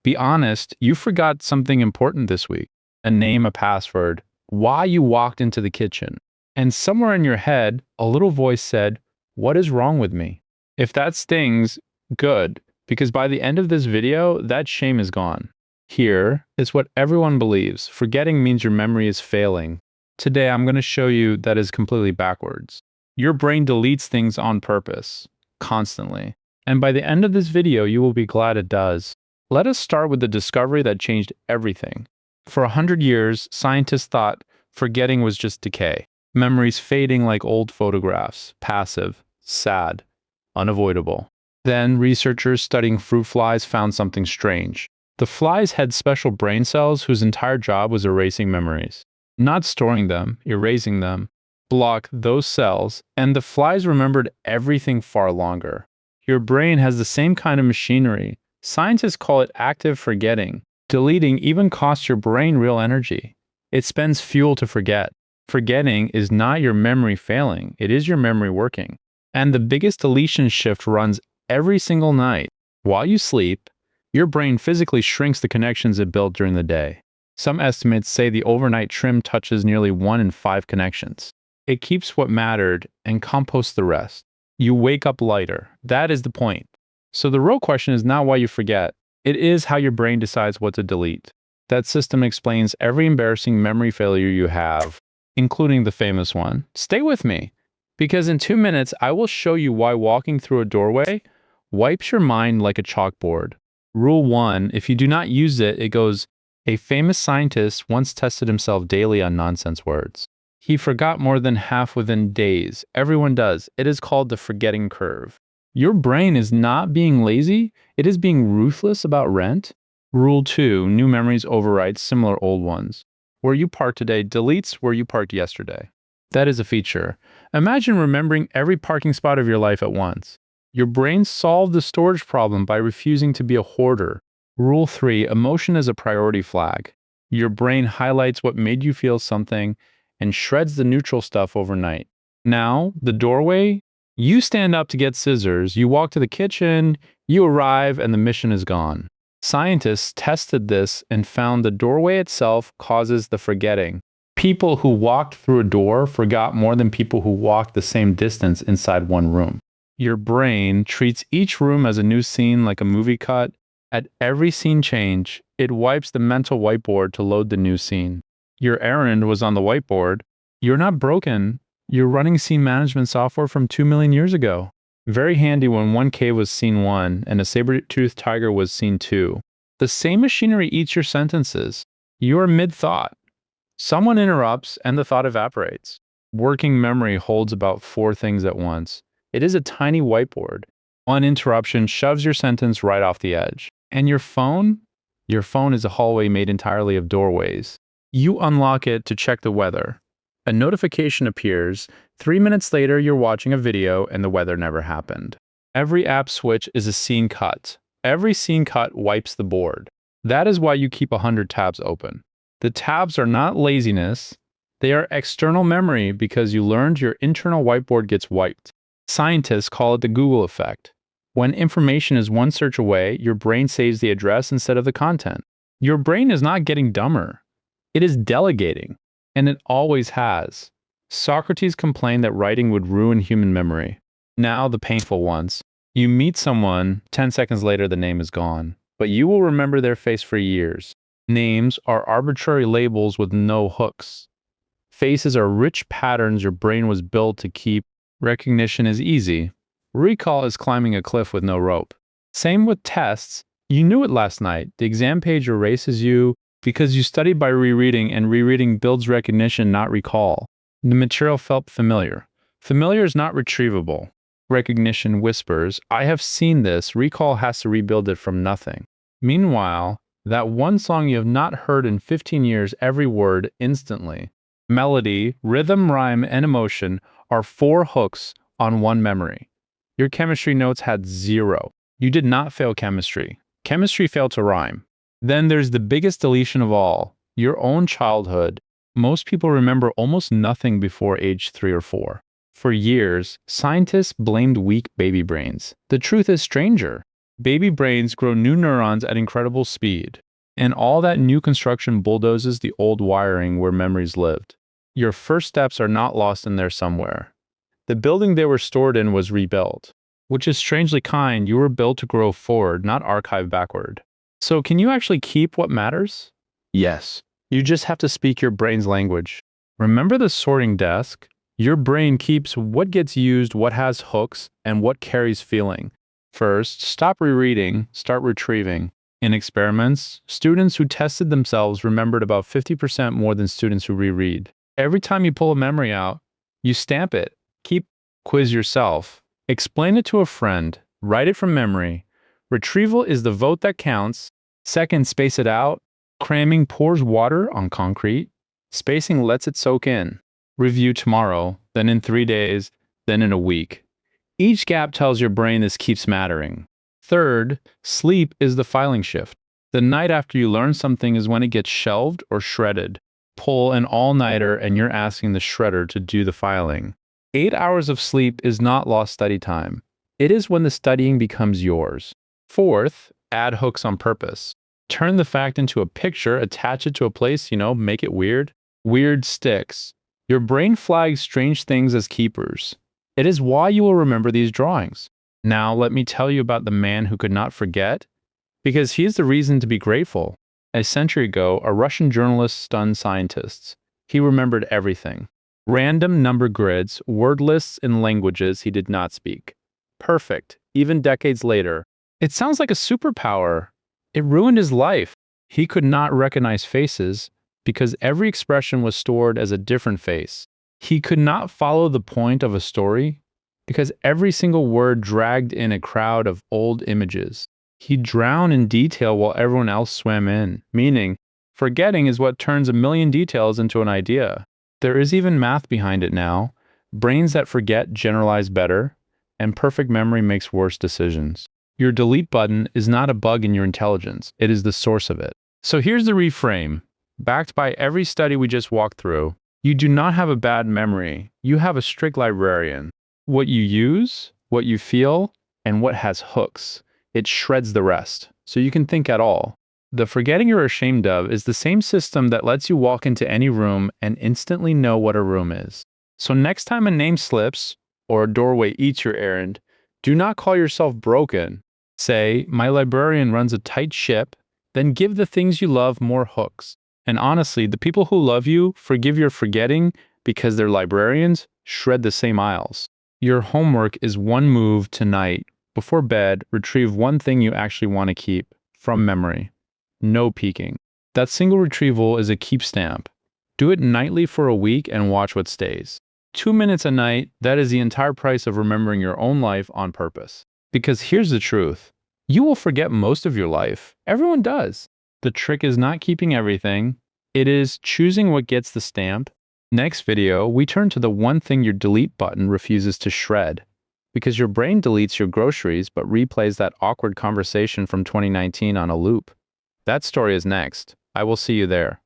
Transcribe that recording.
Be honest, you forgot something important this week. A name, a password, why you walked into the kitchen. And somewhere in your head, a little voice said, "What is wrong with me?" If that stings, good, because by the end of this video, that shame is gone. Here is what everyone believes. Forgetting means your memory is failing. Today, I'm going to show you that is completely backwards. Your brain deletes things on purpose, constantly. And by the end of this video, you will be glad it does. Let us start with the discovery that changed everything. For 100 years, scientists thought forgetting was just decay. Memories fading like old photographs, passive, sad, unavoidable. Then researchers studying fruit flies found something strange. The flies had special brain cells whose entire job was erasing memories. Not storing them, erasing them. Block those cells, and the flies remembered everything far longer. Your brain has the same kind of machinery. Scientists call it active forgetting. Deleting even costs your brain real energy. It spends fuel to forget. Forgetting is not your memory failing, it is your memory working. And the biggest deletion shift runs every single night. While you sleep, your brain physically shrinks the connections it built during the day. Some estimates say the overnight trim touches nearly 1 in 5 connections. It keeps what mattered and composts the rest. You wake up lighter. That is the point. So the real question is not why you forget. It is how your brain decides what to delete. That system explains every embarrassing memory failure you have, including the famous one. Stay with me, because in 2 minutes, I will show you why walking through a doorway wipes your mind like a chalkboard. Rule 1, if you do not use it, it goes, a famous scientist once tested himself daily on nonsense words. He forgot more than half within days. Everyone does. It is called the forgetting curve. Your brain is not being lazy, it is being ruthless about rent. Rule 2, new memories override similar old ones. Where you parked today deletes where you parked yesterday. That is a feature. Imagine remembering every parking spot of your life at once. Your brain solved the storage problem by refusing to be a hoarder. Rule 3, emotion is a priority flag. Your brain highlights what made you feel something and shreds the neutral stuff overnight. Now, the doorway, you stand up to get scissors, you walk to the kitchen, you arrive, and the mission is gone. Scientists tested this and found the doorway itself causes the forgetting. People who walked through a door forgot more than people who walked the same distance inside one room. Your brain treats each room as a new scene like a movie cut. At every scene change, it wipes the mental whiteboard to load the new scene. Your errand was on the whiteboard. You're not broken. You're running scene management software from 2 million years ago. Very handy when one cave was scene 1 and a saber-toothed tiger was scene 2. The same machinery eats your sentences. You're mid-thought. Someone interrupts and the thought evaporates. Working memory holds about 4 things at once. It is a tiny whiteboard. One interruption shoves your sentence right off the edge. And your phone? Your phone is a hallway made entirely of doorways. You unlock it to check the weather. A notification appears. 3 minutes later, you're watching a video and the weather never happened. Every app switch is a scene cut. Every scene cut wipes the board. That is why you keep 100 tabs open. The tabs are not laziness. They are external memory because you learned your internal whiteboard gets wiped. Scientists call it the Google effect. When information is one search away, your brain saves the address instead of the content. Your brain is not getting dumber. It is delegating, and it always has. Socrates complained that writing would ruin human memory. Now the painful ones. You meet someone, 10 seconds later the name is gone, but you will remember their face for years. Names are arbitrary labels with no hooks. Faces are rich patterns your brain was built to keep. Recognition is easy. Recall is climbing a cliff with no rope. Same with tests. You knew it last night. The exam page erases you because you studied by rereading, and rereading builds recognition, not recall. The material felt familiar. Familiar is not retrievable. Recognition whispers, I have seen this. Recall has to rebuild it from nothing. Meanwhile, that one song you have not heard in 15 years, every word instantly. Melody, rhythm, rhyme, and emotion are 4 hooks on one memory. Your chemistry notes had 0. You did not fail chemistry. Chemistry failed to rhyme. Then there's the biggest deletion of all, your own childhood. Most people remember almost nothing before age 3 or 4. For years, scientists blamed weak baby brains. The truth is stranger. Baby brains grow new neurons at incredible speed, and all that new construction bulldozes the old wiring where memories lived. Your first steps are not lost in there somewhere. The building they were stored in was rebuilt, which is strangely kind. You were built to grow forward, not archive backward. So can you actually keep what matters? Yes. You just have to speak your brain's language. Remember the sorting desk? Your brain keeps what gets used, what has hooks, and what carries feeling. First, stop rereading, start retrieving. In experiments, students who tested themselves remembered about 50% more than students who reread. Every time you pull a memory out, you stamp it. Quiz yourself. Explain it to a friend. Write it from memory. Retrieval is the vote that counts. Second, space it out. Cramming pours water on concrete. Spacing lets it soak in. Review tomorrow, then in 3 days, then in a week. Each gap tells your brain this keeps mattering. Third, sleep is the filing shift. The night after you learn something is when it gets shelved or shredded. Pull an all-nighter and you're asking the shredder to do the filing. 8 hours of sleep is not lost study time. It is when the studying becomes yours. Fourth, add hooks on purpose. Turn the fact into a picture, attach it to a place, make it weird. Weird sticks. Your brain flags strange things as keepers. It is why you will remember these drawings. Now let me tell you about the man who could not forget, because he is the reason to be grateful. A century ago, a Russian journalist stunned scientists. He remembered everything. Random number grids, word lists in languages he did not speak. Perfect, even decades later. It sounds like a superpower. It ruined his life. He could not recognize faces because every expression was stored as a different face. He could not follow the point of a story because every single word dragged in a crowd of old images. He drowned in detail while everyone else swam in, meaning forgetting is what turns a million details into an idea. There is even math behind it now. Brains that forget generalize better, and perfect memory makes worse decisions. Your delete button is not a bug in your intelligence, it is the source of it. So here's the reframe. Backed by every study we just walked through, you do not have a bad memory, you have a strict librarian. What you use, what you feel, and what has hooks, it shreds the rest, so you can think at all. The forgetting you're ashamed of is the same system that lets you walk into any room and instantly know what a room is. So next time a name slips or a doorway eats your errand, do not call yourself broken. Say, my librarian runs a tight ship, then give the things you love more hooks. And honestly, the people who love you forgive your forgetting because they're librarians shred the same aisles. Your homework is one move tonight. Before bed, retrieve one thing you actually want to keep from memory. No peeking. That single retrieval is a keep stamp. Do it nightly for a week and watch what stays. 2 minutes a night, that is the entire price of remembering your own life on purpose. Because here's the truth. You will forget most of your life. Everyone does. The trick is not keeping everything. It is choosing what gets the stamp. Next video, we turn to the one thing your delete button refuses to shred. Because your brain deletes your groceries but replays that awkward conversation from 2019 on a loop. That story is next. I will see you there.